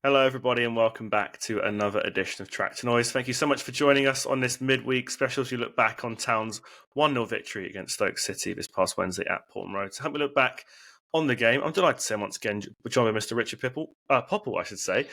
Hello, everybody, and welcome back to another edition of Track to Noise. Thank you so much for joining us on this midweek special as we look back on Town's 1-0 victory against Stoke City this past Wednesday at Portman Road. To help me look back on the game, I'm delighted to say once again, we're joined by Mr. Richard Popple, I should say.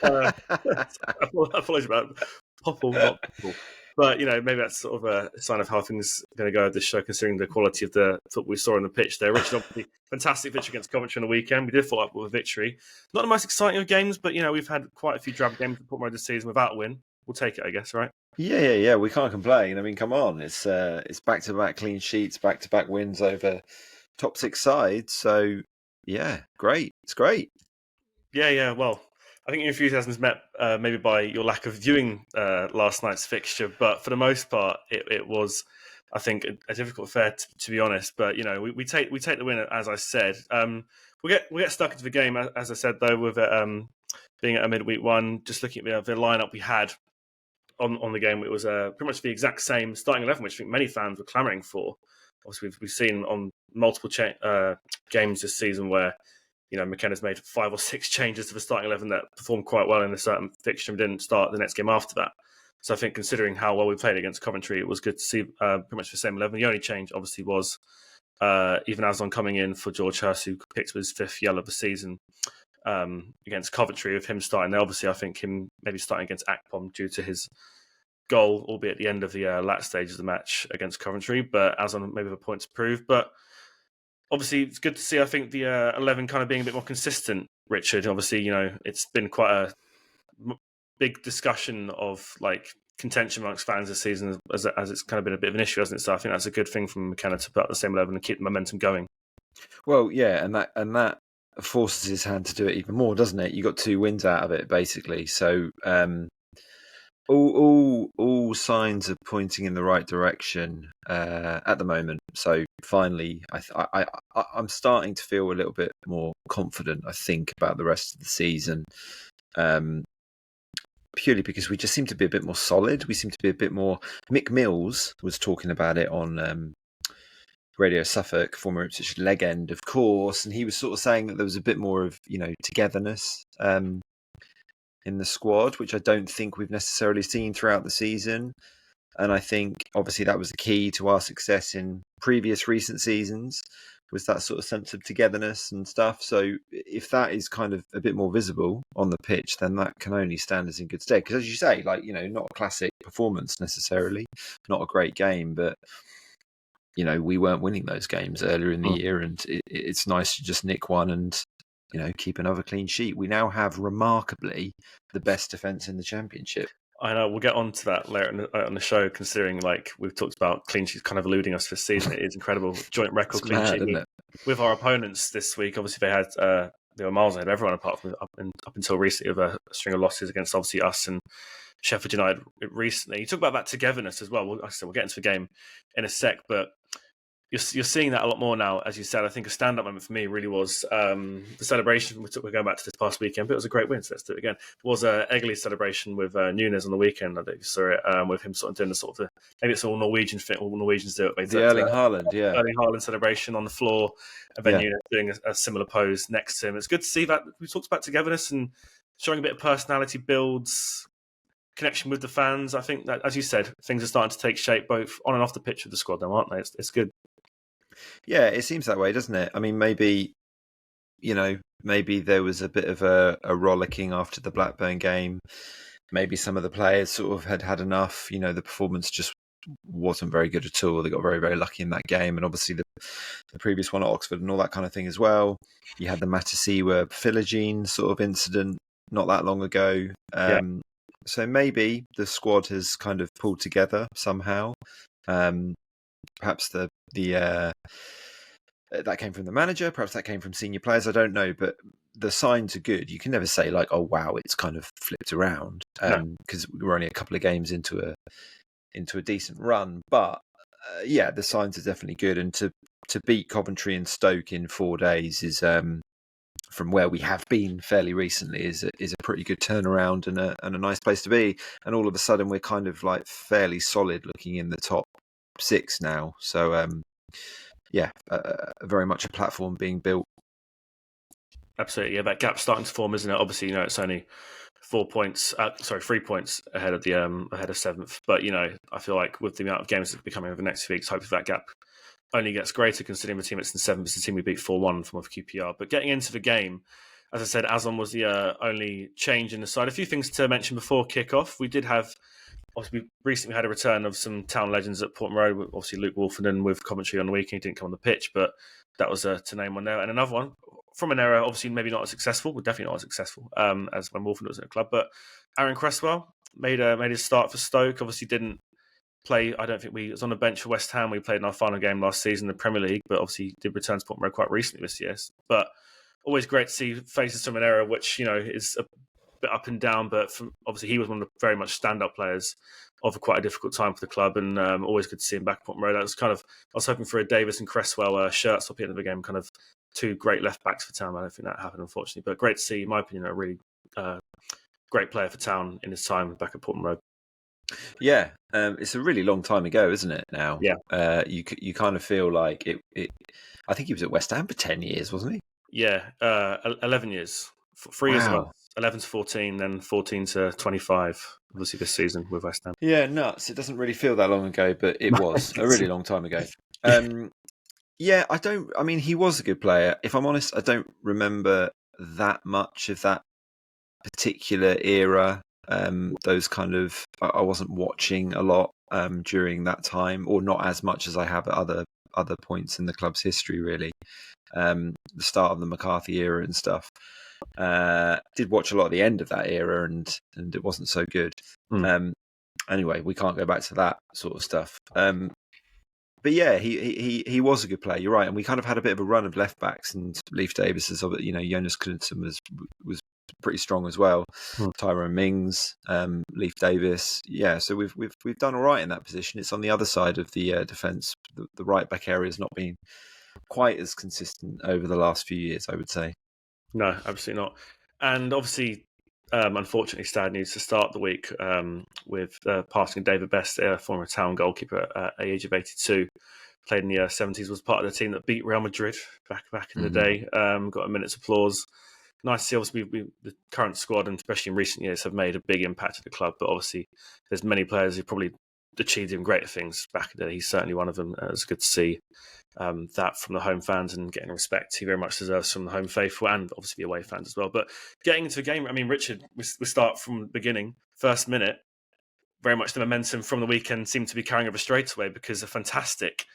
Apologies about Popple, not Popple. But, maybe that's sort of a sign of how things are going to go at this show, considering the quality of the football we saw on the pitch there. Richard, obviously, fantastic victory against Coventry on the weekend. We did follow up with a victory. Not the most exciting of games, but, we've had quite a few drab games at Portman Road this season without a win. We'll take it, I guess, right? Yeah. We can't complain. I mean, come on, it's back-to-back clean sheets, back-to-back wins over top six sides. So yeah, great. It's great. Yeah. Well, I think your enthusiasm is met maybe by your lack of viewing last night's fixture, but for the most part, it was, I think, a difficult affair to be honest. But we take the win, as I said. We'll get stuck into the game, as I said, though, with it being at a midweek one. Just looking at the lineup we had on the game, it was pretty much the exact same starting 11, which I think many fans were clamouring for. Obviously, we've seen on multiple games this season where McKenna's made 5 or 6 changes to the starting 11 that performed quite well in a certain fixture and didn't start the next game after that. So I think considering how well we played against Coventry, it was good to see pretty much the same 11. The only change, obviously, was even Aslan coming in for George Hurst, who picked his 5th yellow of the season against Coventry, with him starting there. Obviously, I think him maybe starting against Akpom due to his goal, albeit at the end of the last stage of the match against Coventry, but Aslan maybe have a point to prove. But obviously, it's good to see, I think, the 11 kind of being a bit more consistent, Richard. Obviously, it's been quite a big discussion of contention amongst fans this season as it's kind of been a bit of an issue, hasn't it? So I think that's a good thing from McKenna to put up the same 11 and keep the momentum going. Well, yeah, and that forces his hand to do it even more, doesn't it? You got 2 wins out of it, basically. So all signs are pointing in the right direction at the moment. So finally, I'm starting to feel a little bit more confident, I think, about the rest of the season. Purely because we just seem to be a bit more solid. We seem to be a bit more. Mick Mills was talking about it on Radio Suffolk, former Ipswich legend, of course, and he was sort of saying that there was a bit more of togetherness in the squad, which I don't think we've necessarily seen throughout the season. And I think obviously that was the key to our success in previous recent seasons, was that sort of sense of togetherness and stuff. So if that is kind of a bit more visible on the pitch, then that can only stand us in good stead. Because as you say, not a classic performance necessarily, not a great game, but we weren't winning those games earlier in the year, and it's nice to just nick one and keep another clean sheet. We now have remarkably the best defence in the Championship. I know, we'll get on to that later on the show, considering we've talked about clean sheets kind of eluding us this season. It is incredible. Joint record clean mad, sheet with our opponents this week. Obviously, they were miles ahead of everyone apart from up until recently, with a string of losses against obviously us and Sheffield United recently. You talk about that togetherness as well. Like I said, we'll get into the game in a sec, but you're seeing that a lot more now. As you said, I think a stand-up moment for me really was the celebration. We're going back to this past weekend, but it was a great win, so let's do it again. It was Egley's celebration with Nunes on the weekend. I think you saw it with him sort of doing the sort of maybe it's all Norwegian thing. All Norwegians do it. The Erling Haaland, yeah. Erling Haaland celebration on the floor, and then Nunes doing a similar pose next to him. It's good to see that we talked about togetherness and showing a bit of personality builds connection with the fans. I think that, as you said, things are starting to take shape both on and off the pitch with the squad now, aren't they? It's good. Yeah, it seems that way, doesn't it? I mean, maybe there was a bit of a rollicking after the Blackburn game. Maybe some of the players sort of had enough. The performance just wasn't very good at all. They got very, very lucky in that game. And obviously the previous one at Oxford and all that kind of thing as well. You had the Jaden Philogene sort of incident not that long ago. So maybe the squad has kind of pulled together somehow. Perhaps the that came from the manager, perhaps that came from senior players, I don't know, but the signs are good. You can never say oh wow, it's kind of flipped around, because we're only a couple of games into a decent run, but the signs are definitely good. And to beat Coventry and Stoke in 4 days is from where we have been fairly recently is a pretty good turnaround and a nice place to be. And all of a sudden we're kind of fairly solid looking in the top 6 now. So very much a platform being built. Absolutely, yeah. That gap's starting to form, isn't it? Obviously, it's only 3 points ahead of the ahead of seventh. But I feel like with the amount of games that are becoming over the next few weeks, hopefully that gap only gets greater, considering the team that's in seventh is the team we beat 4-1 from off QPR. But getting into the game, as I said, Aslan was the only change in the side. A few things to mention before kick-off. We did have, obviously, we recently had a return of some town legends at Portman Road. Obviously, Luke Wolfenden with commentary on the weekend. He didn't come on the pitch, but that was to name one there. And another one from an era, obviously maybe not as successful, but definitely not as successful as when Wolfenden was at the club. But Aaron Cresswell made his start for Stoke. Obviously, didn't play. I don't think we was on the bench for West Ham. We played in our final game last season in the Premier League, but obviously did return to Portman Road quite recently this year. But always great to see faces from an era which is a bit up and down. But obviously he was one of the very much stand-up players of quite a difficult time for the club, and always good to see him back at Portman Road. I was hoping for a Davis and Cresswell shirt swap at the end of the game, kind of two great left backs for Town. I don't think that happened, unfortunately, but great to see, in my opinion, a really great player for Town in his time back at Portman Road. Yeah, it's a really long time ago, isn't it? Now, yeah, you kind of feel like it. I think he was at West Ham for 10 years, wasn't he? Yeah, 11 years, 3 years ago, 11 to 14, then 14 to 25. Obviously, this season with West Ham. Yeah, nuts. It doesn't really feel that long ago, but it was a really long time ago. Yeah, I mean, he was a good player. If I'm honest, I don't remember that much of that particular era. Those kind of, I wasn't watching a lot during that time, or not as much as I have at other points in the club's history, really. The start of the McCarthy era and stuff. Did watch a lot of the end of that era, and it wasn't so good. Anyway, we can't go back to that sort of stuff. But yeah, he was a good player. You're right, and we kind of had a bit of a run of left backs, and Leif Davis is, Jonas Knudsen was pretty strong as well. Tyrone Mings, Leif Davis, yeah. So we've done all right in that position. It's on the other side of the defence. The right back area has not been quite as consistent over the last few years, I would say. No, absolutely not. And obviously, unfortunately, sad news to start the week with passing of David Best, former Town goalkeeper at the age of 82. Played in the 70s, was part of the team that beat Real Madrid back in the day. Got a minute's applause. Nice to see, obviously, the current squad, and especially in recent years, have made a big impact at the club. But obviously, there's many players who probably achieved even greater things back in the day. He's certainly one of them. It's good to see that from the home fans and getting respect he very much deserves from the home faithful and obviously the away fans as well. But getting into the game, I mean, Richard, we start from the beginning. First minute, very much the momentum from the weekend seemed to be carrying over straight away, because a fantastic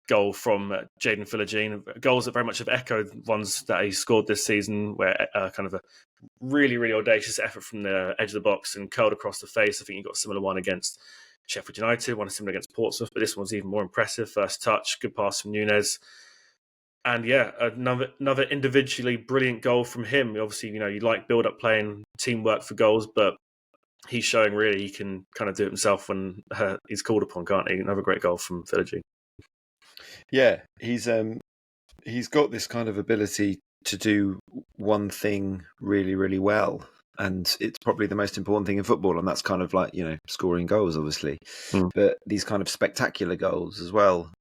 goal from Jaden Philogene. Goals that very much have echoed ones that he scored this season, where kind of a really, really audacious effort from the edge of the box and curled across the face. I think he got a similar one against Sheffield United, one similar against Portsmouth, but this one's even more impressive. First touch, good pass from Nunez. And yeah, another individually brilliant goal from him. Obviously, you like build-up playing, teamwork for goals, but he's showing really he can kind of do it himself when he's called upon, can't he? Another great goal from Philogene. Yeah, he's got this kind of ability to do one thing really, really well. And it's probably the most important thing in football. And that's kind of like, scoring goals, obviously. But these kind of spectacular goals as well.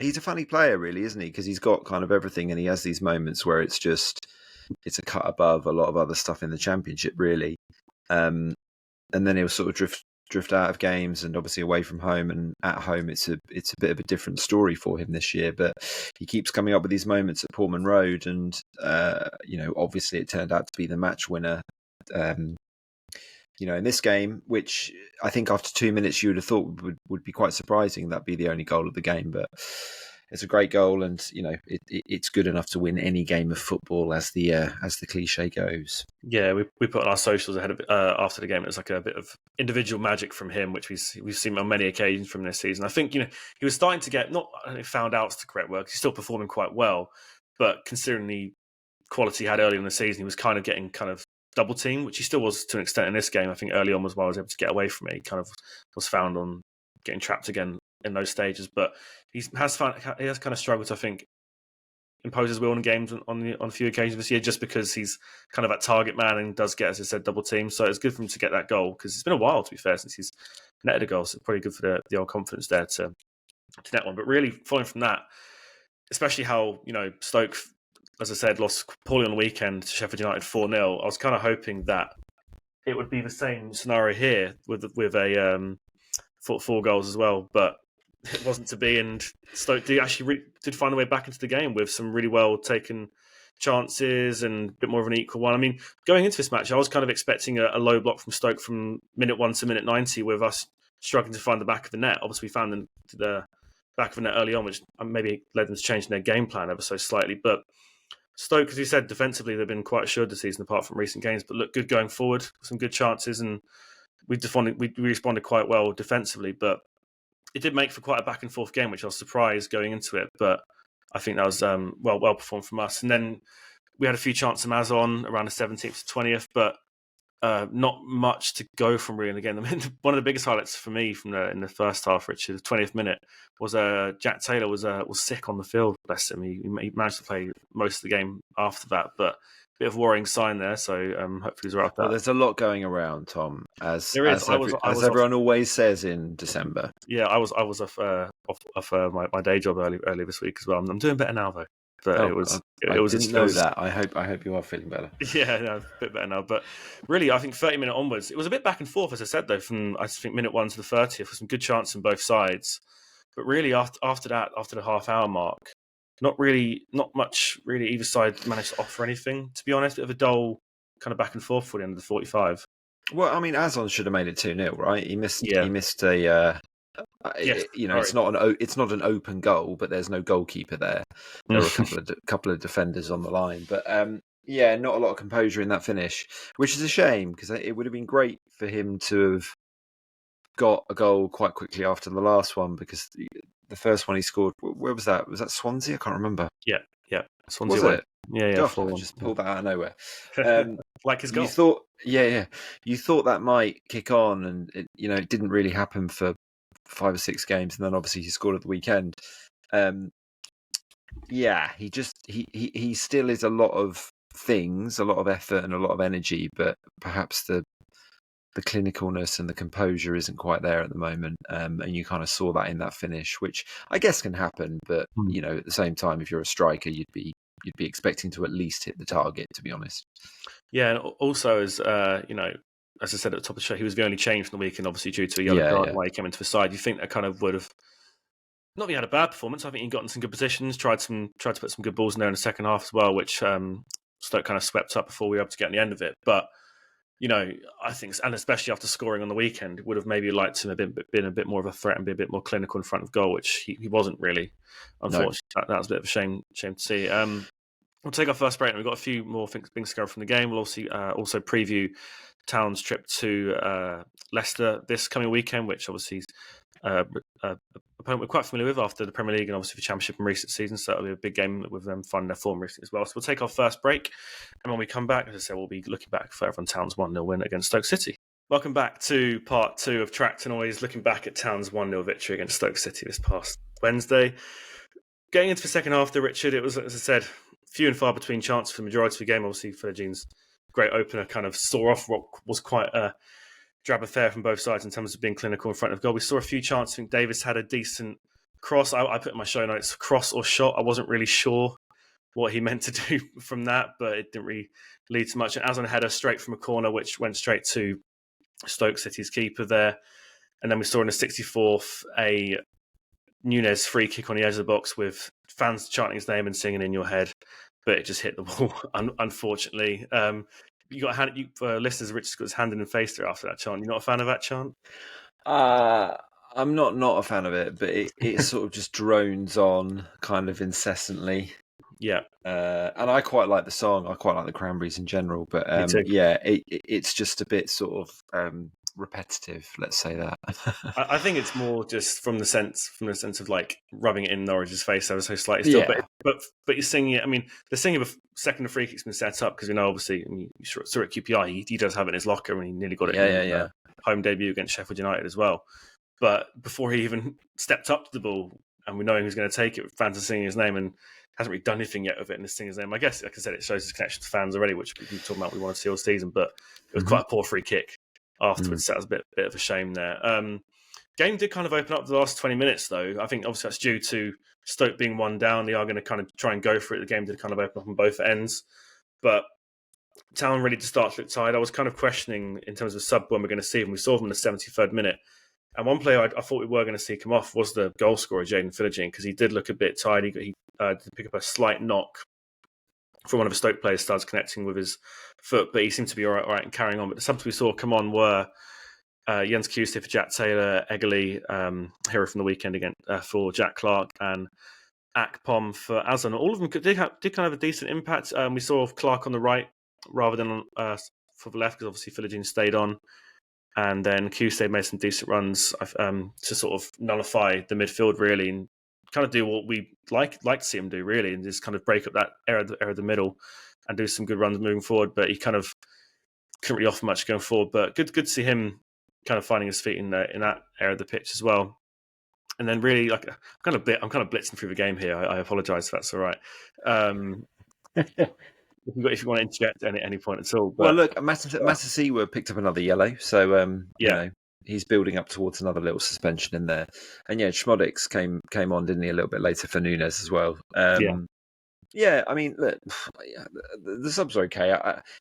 He's a funny player, really, isn't he? Because he's got kind of everything. And he has these moments where it's a cut above a lot of other stuff in the Championship, really. And then he'll sort of drift out of games, and obviously away from home, and at home it's a bit of a different story for him this year. But he keeps coming up with these moments at Portman Road, and obviously it turned out to be the match winner. In this game, which I think after 2 minutes you would have thought would be quite surprising, that'd be the only goal of the game. But it's a great goal, and it's good enough to win any game of football, as the cliche goes. Yeah, we put on our socials ahead of after the game. It was like a bit of individual magic from him, which we've seen on many occasions from this season. I think he was starting to get, not found out is the correct word, 'cause he's still performing quite well, but considering the quality he had early in the season, he was kind of getting kind of double team, which he still was to an extent in this game. I think early on was why I was able to get away from it. He kind of was found on getting trapped again in those stages, but he has kind of struggled to, I think, impose his will in games on a few occasions this year, just because he's kind of that target man and does get, as I said, double team. So it's good for him to get that goal, because it's been a while, to be fair, since he's netted a goal. So it's probably good for the old confidence there to net one. But really, following from that, especially how Stoke as I said, lost poorly on the weekend to Sheffield United 4-0. I was kind of hoping that it would be the same scenario here with a 4 goals as well, but it wasn't to be. And Stoke did find a way back into the game with some really well taken chances and a bit more of an equal one. I mean, going into this match, I was kind of expecting a low block from Stoke from minute 1 to minute 90, with us struggling to find the back of the net. Obviously, we found the back of the net early on, which maybe led them to changing their game plan ever so slightly. But Stoke, as you said, defensively they've been quite assured this season, apart from recent games, but look good going forward, some good chances, and we responded quite well defensively. But it did make for quite a back and forth game, which I was surprised going into it. But I think that was well performed from us. And then we had a few chances from Azon around the 17th to 20th, but not much to go from really. And again, one of the biggest highlights for me in the first half, Richard, the 20th minute, was Jack Taylor was sick on the field. Bless him. He managed to play most of the game after that, but a bit of worrying sign there. So hopefully he's right. Well, there's a lot going around, Tom, as there is. as everyone always says in December. Yeah, I was off my day job early this week as well. I'm doing better now though. But I didn't know that. I hope you are feeling better. Yeah, no, a bit better now. But really, I think 30 minute onwards, it was a bit back and forth, as I said, though, from I think minute 1 to the 30th, with some good chances on both sides. But really, after that, after the half-hour mark, not much really either side managed to offer anything. To be honest, a bit of a dull kind of back and forth for the end of the 45. Well, I mean, Azon should have made it 2-0, right? He missed Yeah. Yes, it's not an open goal, but there's no goalkeeper there. There were a couple of defenders on the line, but not a lot of composure in that finish, which is a shame because it would have been great for him to have got a goal quite quickly after the last one, because the first one he scored, where was that? Was that Swansea? I can't remember. Yeah, Swansea. Was it? Yeah. Gosh, I just pulled that out of nowhere. Like his goal. You thought that might kick on, and it didn't really happen for 5 or 6 games, and then obviously he scored at the weekend. He still is a lot of things, a lot of effort and a lot of energy, but perhaps the clinicalness and the composure isn't quite there at the moment. And you kind of saw that in that finish, which I guess can happen, but at the same time, if you're a striker, you'd be expecting to at least hit the target, to be honest. Yeah, and also as as I said at the top of the show, he was the only change from the weekend, obviously due to a yellow card why he came into the side. You think that kind of would have not he had a bad performance. I think he got in some good positions, tried to put some good balls in there in the second half as well, which Stoke kind of swept up before we were able to get on the end of it. But I think, and especially after scoring on the weekend, would have maybe liked to have been a bit more of a threat and be a bit more clinical in front of goal, which he wasn't really. Unfortunately, that was a bit of a shame to see. We'll take our first break, and we've got a few more things to go from the game. We'll also preview Town's trip to Leicester this coming weekend, which obviously is opponent we're quite familiar with after the Premier League and obviously the Championship in recent seasons. So that'll be a big game with them finding their form recently as well. So we'll take our first break, and when we come back, as I said, we'll be looking back further on Town's 1-0 win against Stoke City. Welcome back to part 2 of Tracked Noise, looking back at Town's 1-0 victory against Stoke City this past Wednesday. Getting into the second half, though, Richard, it was, as I said, few and far between chances for the majority of the game. Obviously, Philogene's great opener kind of saw off what was quite a drab affair from both sides in terms of being clinical in front of goal. We saw a few chances. I think Davis had a decent cross. I put in my show notes, cross or shot. I wasn't really sure what he meant to do from that, but it didn't really lead to much. And Azon had a straight from a corner, which went straight to Stoke City's keeper there. And then we saw in the 64th a Nunez free kick on the edge of the box with fans chanting his name and singing in your head, but it just hit the wall, unfortunately. You got listeners, Richard's got his hand in the face there after that chant. You're not a fan of that chant? I'm not a fan of it, but it sort of just drones on kind of incessantly. Yeah. And I quite like the song. I quite like the Cranberries in general, but it's just a bit sort of repetitive, let's say that. I think it's more just from the sense of like rubbing it in Norwich's face ever so slightly still. Yeah. But you're singing it. I mean, the singing of second free kick's been set up because we know obviously you saw at QPR he does have it in his locker and he nearly got it in home debut against Sheffield United as well. But before he even stepped up to the ball and we know he was going to take it, fans are singing his name and hasn't really done anything yet with it and is singing his name. I guess, like I said, it shows his connection to fans already, which we've been talking about we want to see all season. But it was quite a poor free kick afterwards. So that was a bit of a shame there. Game did kind of open up the last 20 minutes, though. I think obviously that's due to Stoke being 1 down. They are going to kind of try and go for it. The game did kind of open up on both ends. But Town ready to start to look tired. I was kind of questioning in terms of sub when we're going to see him. We saw him in the 73rd minute. And one player I thought we were going to see come off was the goal scorer, Jaden Philogene, because he did look a bit tired. He did pick up a slight knock from one of the Stoke players, starts connecting with his foot, but he seemed to be all right and carrying on. But the subs we saw come on were Jens Kuste for Jack Taylor, Eggerly, hero from the weekend again for Jack Clark, and Akpom for Azan. All of them did kind of have a decent impact. We saw Clark on the right rather than for the left, because obviously Philogene stayed on. And then Kuste made some decent runs to sort of nullify the midfield, really, and kind of do what we like to see him do, really, and just kind of break up that area of the middle and do some good runs moving forward. But he kind of couldn't really offer much going forward. But good to see him kind of finding his feet in that area of the pitch as well. And then really, like, I'm kind of blitzing through the game here. I apologise if that's all right. If you want to interject at any point at all. But, well, look, Matasiwa picked up another yellow, so you know, he's building up towards another little suspension in there. And yeah, Schmodix came on, didn't he, a little bit later for Nunes as well. Yeah, I mean, look, the subs are okay.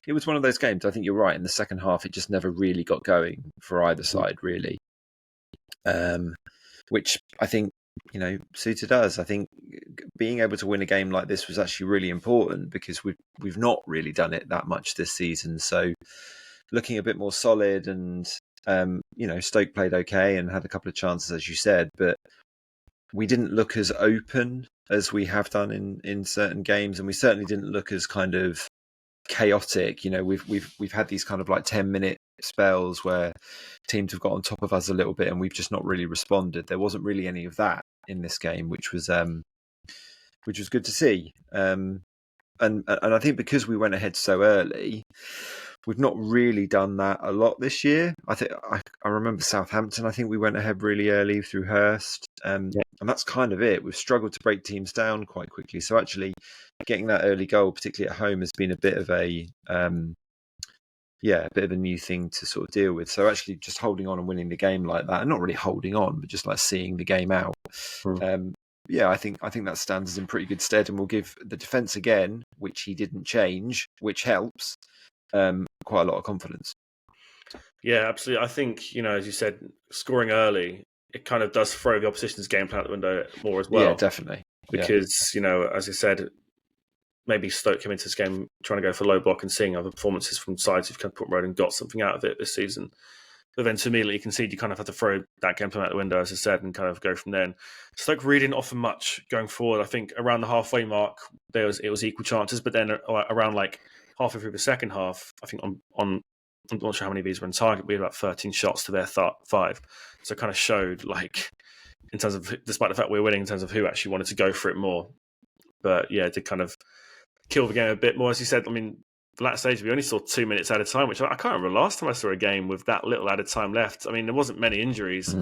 It was one of those games. I think you're right. In the second half, it just never really got going for either side, really. Which I think, you know, suited us. I think being able to win a game like this was actually really important, because we've not really done it that much this season. So looking a bit more solid, and you know, Stoke played okay and had a couple of chances, as you said, but we didn't look as open as we have done in certain games, and we certainly didn't look as kind of chaotic. You know, we've had these kind of like 10-minute spells where teams have got on top of us a little bit, and we've just not really responded. There wasn't really any of that in this game, which was good to see. And I think because we went ahead so early, we've not really done that a lot this year. I think I remember Southampton. I think we went ahead really early through Hurst, and that's kind of it. We've struggled to break teams down quite quickly. So actually, getting that early goal, particularly at home, has been a bit of a new thing to sort of deal with. So actually, just holding on and winning the game like that, and not really holding on, but just like seeing the game out. I think that stands us in pretty good stead, and will give the defence again, which he didn't change, which helps. Quite a lot of confidence. Yeah, absolutely. I think, you know, as you said, scoring early, it kind of does throw the opposition's game plan out the window more as well. Yeah, definitely. Because, you know, as you said, maybe Stoke came into this game trying to go for low block and seeing other performances from sides who've kind of put road and got something out of it this season. But then to immediately concede, you kind of have to throw that game plan out the window, as I said, and kind of go from there. And Stoke really didn't offer much going forward. I think around the halfway mark, it was equal chances, but then around like halfway through the second half, I think I'm not sure how many of these were in target. We had about 13 shots to their 5. So it kind of showed, like, in terms of, despite the fact we were winning, in terms of who actually wanted to go for it more. But yeah, it did kind of kill the game a bit more. As you said, I mean, the last stage, we only saw 2 minutes at a time, which I can't remember last time I saw a game with that little added time left. I mean, there wasn't many injuries,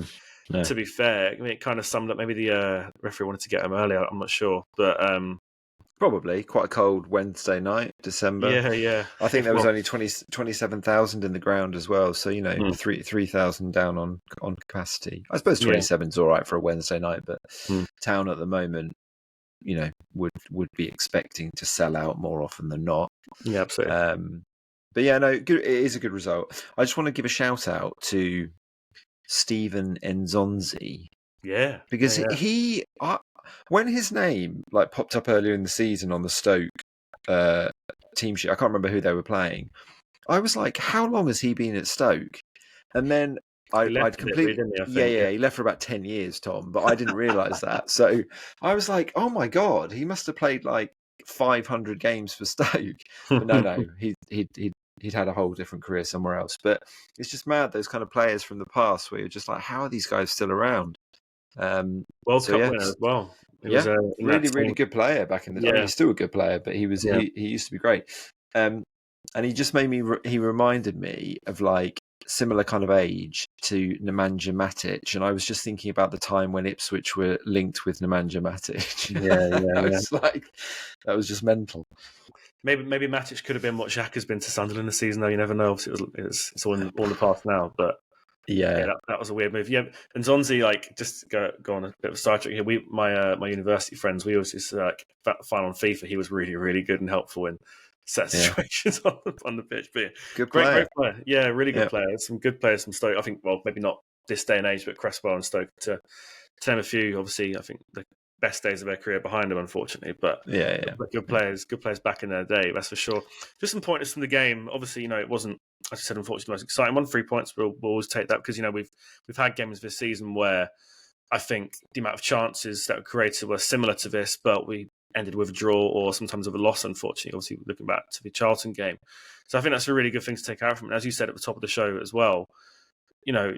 to be fair. I mean, it kind of summed up, maybe the referee wanted to get him earlier, I'm not sure. But probably quite a cold Wednesday night, December. Yeah. I think there was only 27,000 in the ground as well. So, you know, 3,000 down on capacity. I suppose 27's all right for a Wednesday night, but Town at the moment, you know, would be expecting to sell out more often than not. Yeah, absolutely. But yeah, no, good, it is a good result. I just want to give a shout out to Stephen Enzonzi. Yeah. Because he when his name like popped up earlier in the season on the Stoke team sheet, I can't remember who they were playing. I was like, how long has he been at Stoke? And then I'd completely he left for about 10 years, Tom, but I didn't realise that. So I was like, oh my god, he must have played like 500 games for Stoke. But no, he'd had a whole different career somewhere else. But it's just mad, those kind of players from the past where you're just like, how are these guys still around? World Cup winner as well. He was really good player back in the day. I mean, he's still a good player, but he was he used to be great. And he just made me. He reminded me of like similar kind of age to Nemanja Matic, and I was just thinking about the time when Ipswich were linked with Nemanja Matic. That was just mental. Maybe Matic could have been what Xhaka has been to Sunderland this season, though. You never know. It's all in the past now, but. Yeah, that was a weird move. Yeah, and Zonzi, like, just go on a bit of a sidetrack here. My university friends, we always used to find on FIFA. He was really really good and helpful in set yeah, situations on the pitch. But yeah, good great player. player. Yeah, really good Yeah, player. Some good players from Stoke. I think, well, maybe not this day and age, but Cresswell and Stoke to name a few. Obviously, I think the best days of their career behind them, unfortunately. But yeah, good players back in their day, that's for sure. Just some pointers from the game. Obviously, it wasn't, as I said, unfortunately, the most exciting one. 3 points, we'll always take that because we've had games this season where I think the amount of chances that were created were similar to this, but we ended with a draw or sometimes with a loss, unfortunately. Obviously, looking back to the Charlton game. So I think that's a really good thing to take out from it. As you said at the top of the show as well, you know,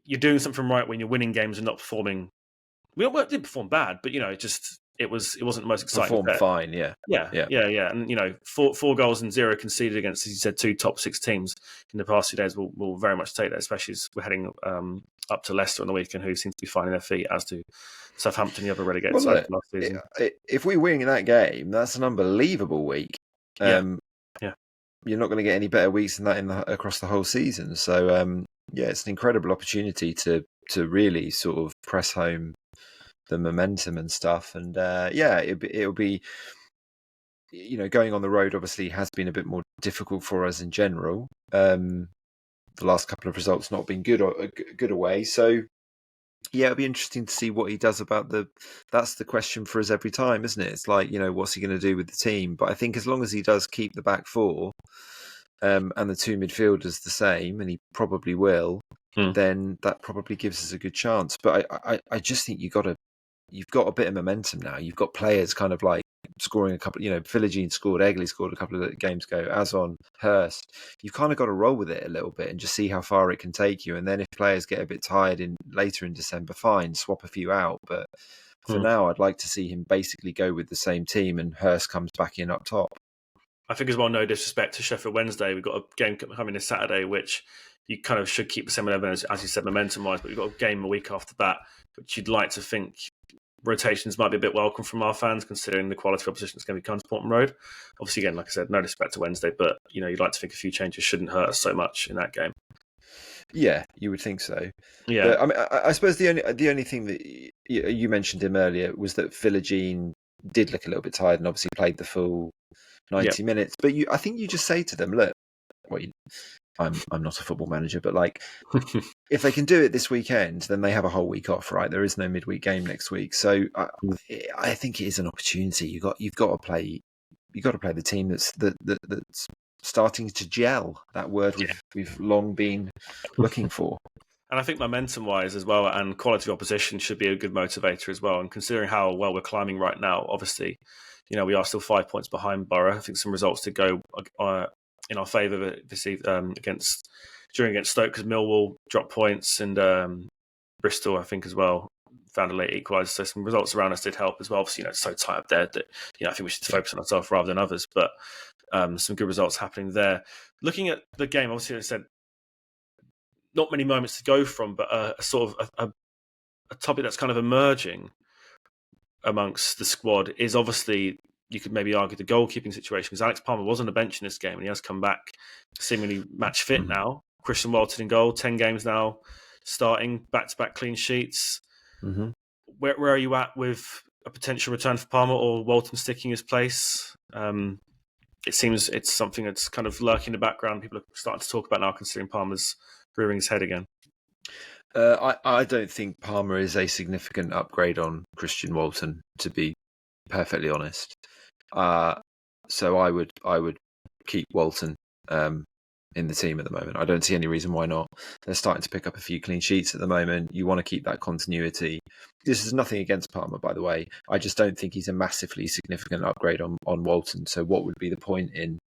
you're doing something right when you're winning games and not performing. We did perform bad, but it wasn't the most exciting performed affair. fine. Yeah, Yeah, yeah. yeah, yeah. And, four goals and zero conceded against, as you said, two top six teams in the past few days will very much take that, especially as we're heading up to Leicester on the weekend, who seem to be finding their feet, as do Southampton, the other relegated Well, side look, from last season. if we win in that game, that's an unbelievable week. Yeah, yeah. You're not going to get any better weeks than that across the whole season. So, yeah, it's an incredible opportunity to really sort of press home the momentum and stuff. And yeah, it'll be, going on the road obviously has been a bit more difficult for us in general. The last couple of results not been good away. So yeah, it'll be interesting to see what he does about that's the question for us every time, isn't it? It's like, what's he going to do with the team? But I think as long as he does keep the back four, and the two midfielders the same, and he probably will, then that probably gives us a good chance. But I just think you've got a bit of momentum now. You've got players kind of like scoring a couple. Philogene scored, Egley scored a couple of games ago, as on Hurst. You've kind of got to roll with it a little bit and just see how far it can take you. And then if players get a bit tired later in December, fine, swap a few out. But for now, I'd like to see him basically go with the same team, and Hurst comes back in up top. I think as well, no disrespect to Sheffield Wednesday, we've got a game coming this Saturday, which you kind of should keep the same level as you said, momentum-wise, but we've got a game a week after that, which you'd like to think rotations might be a bit welcome from our fans, considering the quality of opposition that's going to be coming to Portman Road. Obviously, again, like I said, no disrespect to Wednesday, but you'd like to think a few changes shouldn't hurt us so much in that game. Yeah, you would think so. Yeah, but I mean, I suppose the only thing that you mentioned him earlier was that Philogene did look a little bit tired and obviously played the full 90 minutes. But I think you just say to them, look, well, I'm not a football manager, but like, if they can do it this weekend, then they have a whole week off, right? There is no midweek game next week, so I think it is an opportunity. You've got to play the team that's starting to gel. That word we've long been looking for. And I think momentum-wise as well, and quality of opposition should be a good motivator as well. And considering how well we're climbing right now, obviously, we are still 5 points behind Borough. I think some results to go in our favour this against Stoke, because Millwall dropped points and Bristol, I think, as well, found a late equaliser. So some results around us did help as well. Obviously, it's so tight up there that I think we should focus on ourselves rather than others. But some good results happening there. Looking at the game, obviously, I said not many moments to go from, but a sort of a topic that's kind of emerging amongst the squad is obviously, you could maybe argue, the goalkeeping situation, because Alex Palmer was on the bench in this game and he has come back seemingly match fit now. Christian Walton in goal, 10 games now, starting back-to-back clean sheets. Mm-hmm. Where are you at with a potential return for Palmer or Walton sticking his place? It seems it's something that's kind of lurking in the background. People are starting to talk about now, considering Palmer's rearing his head again. I don't think Palmer is a significant upgrade on Christian Walton, to be perfectly honest. So I would keep Walton in the team at the moment. I don't see any reason why not. They're starting to pick up a few clean sheets at the moment. You want to keep that continuity. This is nothing against Palmer, by the way. I just don't think he's a massively significant upgrade on Walton. So what would be the point in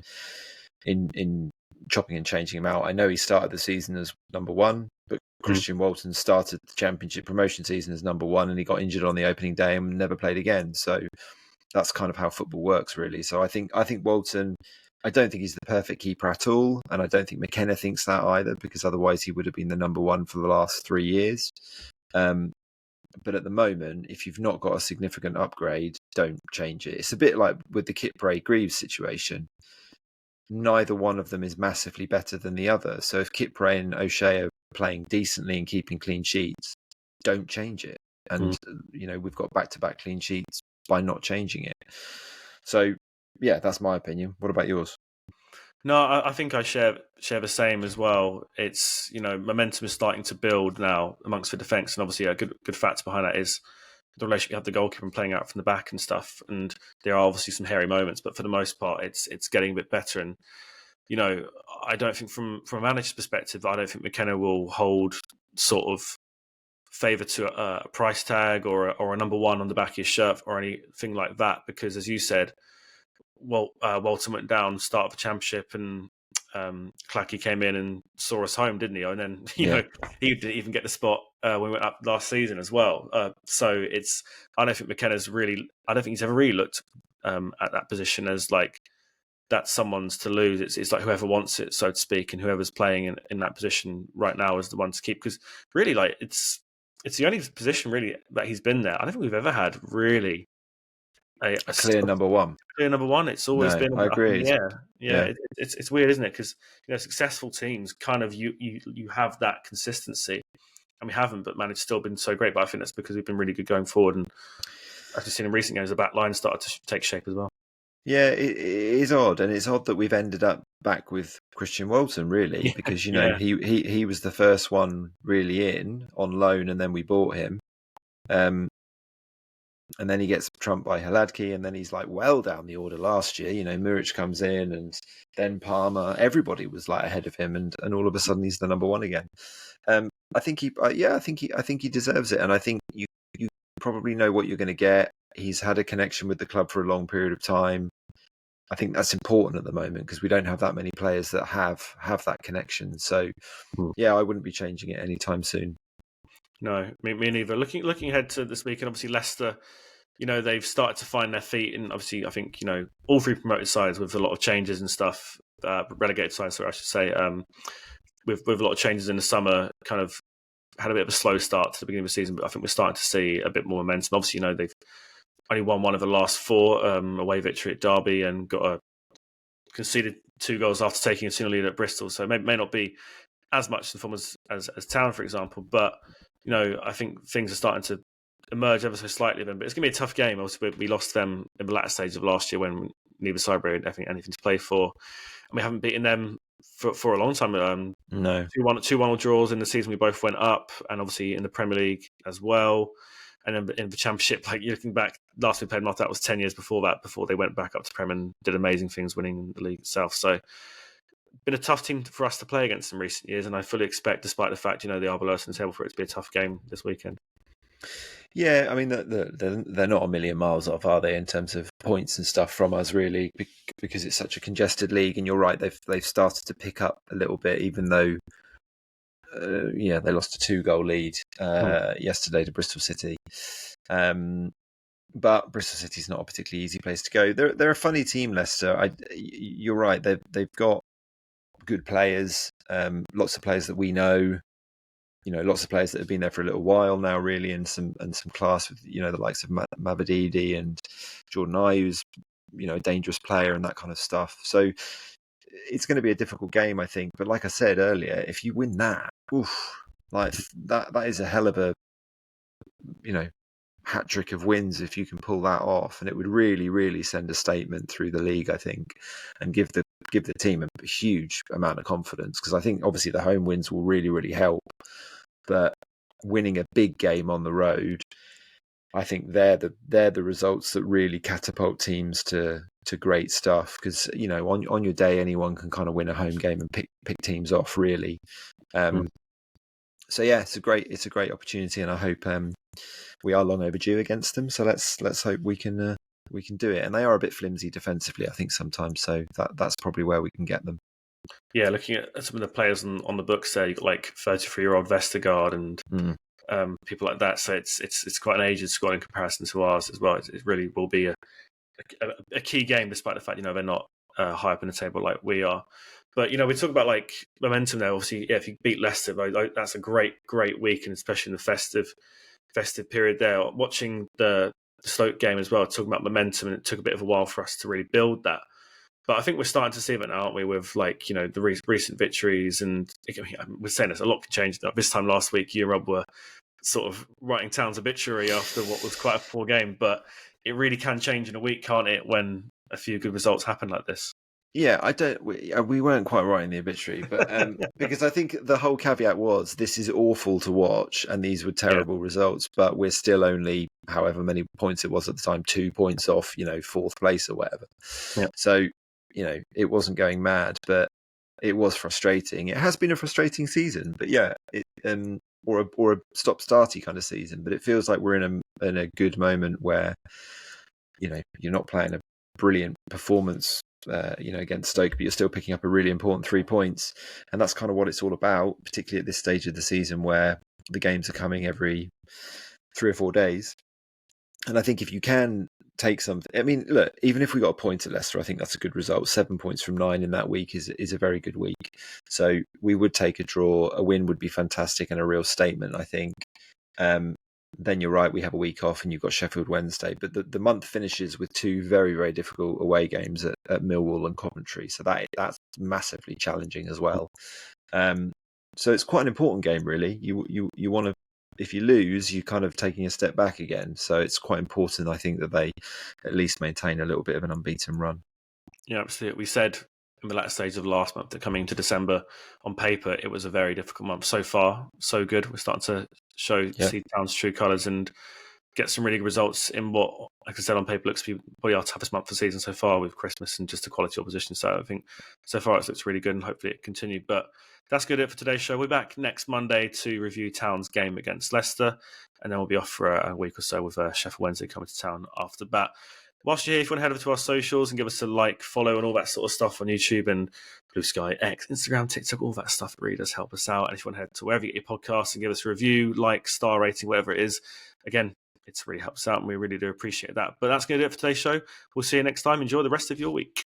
chopping and changing him out? I know he started the season as number one, but Christian Walton started the Championship promotion season as number one, and he got injured on the opening day and never played again. So that's kind of how football works, really. So I think Walton, I don't think he's the perfect keeper at all, and I don't think McKenna thinks that either, because otherwise he would have been the number one for the last 3 years. But at the moment, if you've not got a significant upgrade, don't change it. It's a bit like with the Kipre Greaves situation. neither one of them is massively better than the other. So if Kipre and O'Shea are playing decently and keeping clean sheets, don't change it. And we've got back-to-back clean sheets by not changing it. So yeah, that's my opinion. What about yours? No, I think I share the same as well. It's momentum is starting to build now amongst the defence, and obviously a good fact behind that is the relationship you have the goalkeeper and playing out from the back and stuff. And there are obviously some hairy moments, but for the most part, it's getting a bit better. And I don't think from a manager's perspective, I don't think McKenna will hold sort of favour to a price tag or a number one on the back of his shirt or anything like that, because as you said, Walton went down start of the championship, and Clacky came in and saw us home, didn't he? And then he didn't even get the spot when we went up last season as well. So I don't think McKenna's really. I don't think he's ever really looked at that position as like that's someone's to lose. It's like whoever wants it, so to speak, and whoever's playing in that position right now is the one to keep. Because really, like it's the only position really that he's been there. I don't think we've ever had really a clear number one. Clear number one. It's always been I up agree. in the air. Yeah. It's weird, isn't it? Because successful teams kind of you have that consistency, and we haven't, but man, it's still been so great. But I think that's because we've been really good going forward, and I've just seen in recent games the back line started to take shape as well. Yeah, it is odd, and it's odd that we've ended up back with Christian Walton, really, because he was the first one really in on loan, and then we bought him, and then he gets trumped by Hladky, and then he's like well down the order last year. Muric comes in, and then Palmer. Everybody was like ahead of him, and all of a sudden he's the number one again. I think he deserves it, and I think you probably know what you're going to get. He's had a connection with the club for a long period of time. I think that's important at the moment because we don't have that many players that have that connection. So, yeah, I wouldn't be changing it anytime soon. No, me neither. Looking ahead to this weekend, obviously Leicester, they've started to find their feet, and obviously I think all three promoted sides with a lot of changes and stuff, relegated sides, sorry, I should say, with a lot of changes in the summer, kind of had a bit of a slow start to the beginning of the season, but I think we're starting to see a bit more momentum. Obviously, they've only won one of the last four away victory at Derby and conceded 2 goals after taking a 2-0 lead at Bristol. So it may not be as much in form as Town, for example, but I think things are starting to emerge ever so slightly. But it's going to be a tough game. Obviously, we lost them in the latter stage of last year when neither side really had anything to play for, and we haven't beaten them for a long time. No, 2-1 draws in the season. We both went up, and obviously in the Premier League as well. And then in the Championship, like you're looking back, last we played them off, that was 10 years before that, before they went back up to Prem and did amazing things winning the league itself. So been a tough team for us to play against in recent years, and I fully expect, despite the fact, they are below us in the table, for it to be a tough game this weekend. Yeah, I mean, they're not a million miles off, are they, in terms of points and stuff from us, really, because it's such a congested league. And you're right, they've started to pick up a little bit, even though they lost a 2-goal lead yesterday to Bristol City. But Bristol City's not a particularly easy place to go. They're a funny team, Leicester. You're right. They've got good players, lots of players that we know. Lots of players that have been there for a little while now, really, and some class with the likes of Mabadidi and Jordan Ayew's, a dangerous player and that kind of stuff. So it's going to be a difficult game, I think. But like I said earlier, if you win that, like that is a hell of a hat trick of wins if you can pull that off, and it would really, really send a statement through the league, I think, and give the team a huge amount of confidence, because I think obviously the home wins will really, really help, but winning a big game on the road, I think they're the results that really catapult teams to great stuff, because on your day anyone can kind of win a home game and pick teams off, really. So yeah, it's a great opportunity, and I hope we are long overdue against them. So let's hope we can do it. And they are a bit flimsy defensively, I think, sometimes. So that's probably where we can get them. Yeah, looking at some of the players on the books there, you've got like 33-year-old Vestergaard and people like that. So it's quite an aged squad in comparison to ours as well. It really will be a key game, despite the fact they're not high up in the table like we are. But we talk about like momentum there. Obviously, yeah, if you beat Leicester, that's a great week, and especially in the festive period there. Watching the Stoke game as well, talking about momentum, and it took a bit of a while for us to really build that. But I think we're starting to see that now, aren't we? With like, the recent victories, and we're saying this, a lot could change. This time last week, you and Rob were sort of writing Town's obituary after what was quite a poor game, but it really can change in a week, can't it? When a few good results happen like this. Yeah, I don't. We weren't quite right in the obituary, but because I think the whole caveat was this is awful to watch, and these were terrible results, but we're still only however many points it was at the time, 2 points off, fourth place or whatever. Yeah. So it wasn't going mad, but it was frustrating. It has been a frustrating season, but yeah, or a stop-starty kind of season. But it feels like we're in a good moment where you're not playing a brilliant performance. Against Stoke, but you're still picking up a really important 3 points, and that's kind of what it's all about, particularly at this stage of the season where the games are coming every 3 or 4 days. And I think if you can take something, I mean, look, even if we got a point at Leicester, I think that's a good result. 7 points from 9 in that week is a very good week. So we would take a draw. A win would be fantastic and a real statement, I think. Then you're right, we have a week off and you've got Sheffield Wednesday. But the month finishes with 2 very, very difficult away games at Millwall and Coventry. So that's massively challenging as well. So it's quite an important game, really. You want to, if you lose, you're kind of taking a step back again. So it's quite important, I think, that they at least maintain a little bit of an unbeaten run. Yeah, absolutely. We said in the latter stage of last month that coming to December, on paper, it was a very difficult month. So far, so good. We're starting to see Town's true colours and get some really good results in what, like I said, on paper looks to be probably our toughest month of the season so far with Christmas and just a quality opposition. So I think so far it looks really good and hopefully it continued. But that's good for today's show. We're back next Monday to review Town's game against Leicester, and then we'll be off for a week or so with Sheffield Wednesday coming to town after that. Whilst you're here, if you want to head over to our socials and give us a like, follow, and all that sort of stuff on YouTube and Blue Sky, X, Instagram, TikTok, all that stuff really does help us out. And if you want to head to wherever you get your podcasts and give us a review, like, star rating, whatever it is, again, it really helps out and we really do appreciate that. But that's going to do it for today's show. We'll see you next time. Enjoy the rest of your week.